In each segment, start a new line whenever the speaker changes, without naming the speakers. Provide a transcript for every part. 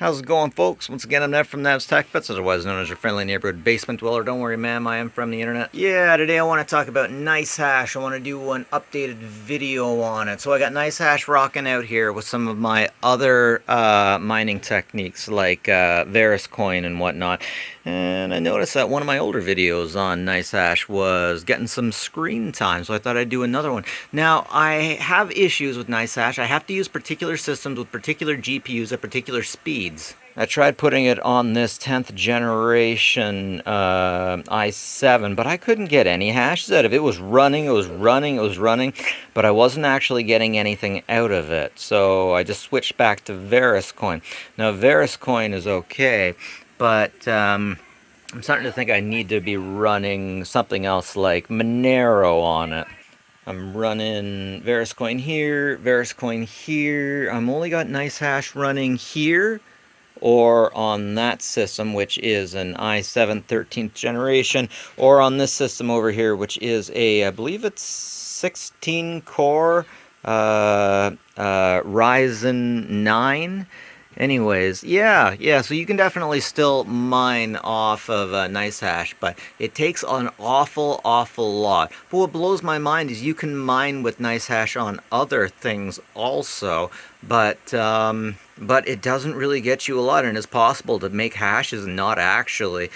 How's it going, folks? Once again, I'm Nev from Nev's Tech Bits, otherwise known as your friendly neighborhood basement dweller. Don't worry, ma'am, I am from the internet. Yeah, today I want to talk about NiceHash. I want to do an updated video on it. So I got NiceHash rocking out here with some of my other mining techniques like Coin and whatnot. And I noticed that one of my older videos on NiceHash was getting some screen time, so I thought I'd do another one. Now, I have issues with NiceHash. I have to use particular systems with particular GPUs at particular speeds. I tried putting it on this 10th generation i7, but I couldn't get any hashes out of it. It was running, it was running, it was running, but I wasn't actually getting anything out of it. So I just switched back to Coin. Now, Coin is okay, but I'm starting to think I need to be running something else like Monero on it. I'm running Coin here, Coin here. I'm only got NiceHash running here or on that system, which is an i7 13th generation, or on this system over here, which is a, I believe it's 16 core Ryzen 9. Anyways, yeah, so you can definitely still mine off of NiceHash, but it takes an awful lot. But what blows my mind is you can mine with NiceHash on other things also, but it doesn't really get you a lot, and it's possible to make hashes and not actually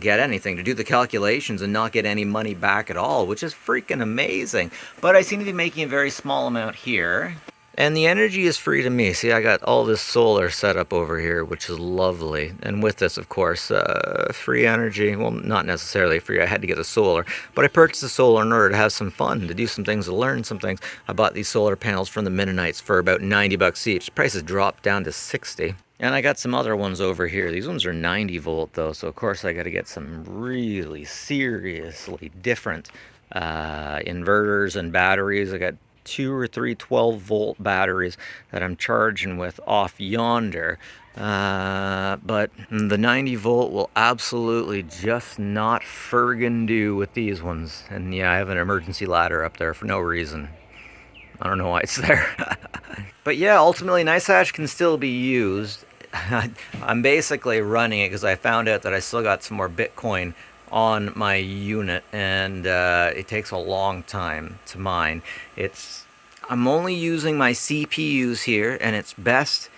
get anything, to do the calculations and not get any money back at all, which is freaking amazing. But I seem to be making a very small amount here. And the energy is free to me. See, I got all this solar set up over here, which is lovely. And with this, of course, free energy. Well, not necessarily free. I had to get the solar. But I purchased the solar in order to have some fun, to do some things, to learn some things. I bought these solar panels from the Mennonites for about 90 bucks each. Prices dropped down to 60. And I got some other ones over here. These ones are 90 volt, though. So, of course, I got to get some really seriously different inverters and batteries. I got 2 or 3 12-volt batteries that I'm charging with off yonder. But the 90 volt will absolutely just not friggin' do with these ones. And yeah, I have an emergency ladder up there for no reason. I don't know why it's there. But yeah, ultimately NiceHash can still be used. I'm basically running it because I found out that I still got some more Bitcoin on my unit, and it takes a long time to mine. I'm only using my CPUs here, and it's best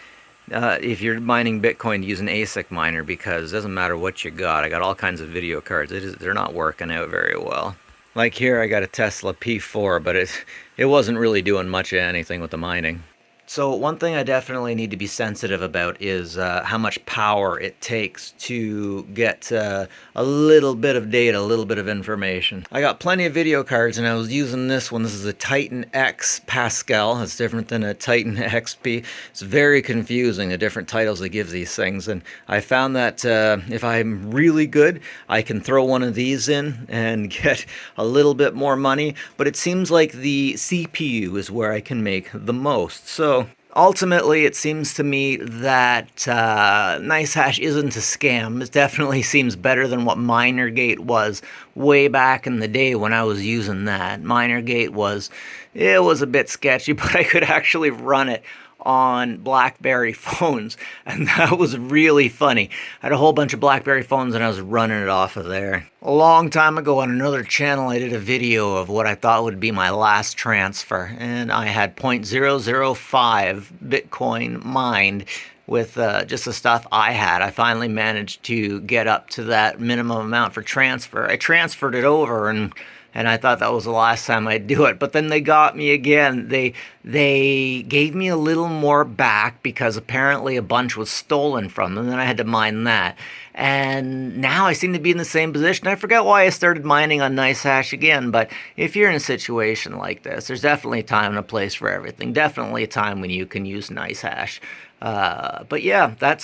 if you're mining Bitcoin to use an ASIC miner, because it doesn't matter what you got. I got all kinds of video cards. They're not working out very well. Like here, I got a Tesla P4, but it wasn't really doing much of anything with the mining. So one thing I definitely need to be sensitive about is how much power it takes to get a little bit of data, a little bit of information. I got plenty of video cards, and I was using this one. This is a Titan X Pascal. It's different than a Titan XP. It's very confusing, the different titles they give these things. And I found that if I'm really good, I can throw one of these in and get a little bit more money. But it seems like the CPU is where I can make the most. So ultimately, it seems to me that NiceHash isn't a scam. It definitely seems better than what MinerGate was way back in the day when I was using that. MinerGate was a bit sketchy, but I could actually run it on BlackBerry phones, and that was really funny. I had a whole bunch of BlackBerry phones, and I was running it off of there. A long time ago on another channel, I did a video of what I thought would be my last transfer, and I had 0.005 Bitcoin mined with just the stuff I had. I finally managed to get up to that minimum amount for transfer. I transferred it over, and I thought that was the last time I'd do it. But then they got me again. They gave me a little more back because apparently a bunch was stolen from them. Then I had to mine that. And now I seem to be in the same position. I forgot why I started mining on NiceHash again. But if you're in a situation like this, there's definitely a time and a place for everything. Definitely a time when you can use NiceHash. But yeah, that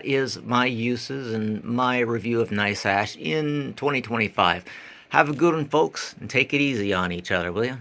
is my uses and my review of NiceHash in 2025. Have a good one, folks, and take it easy on each other, will you?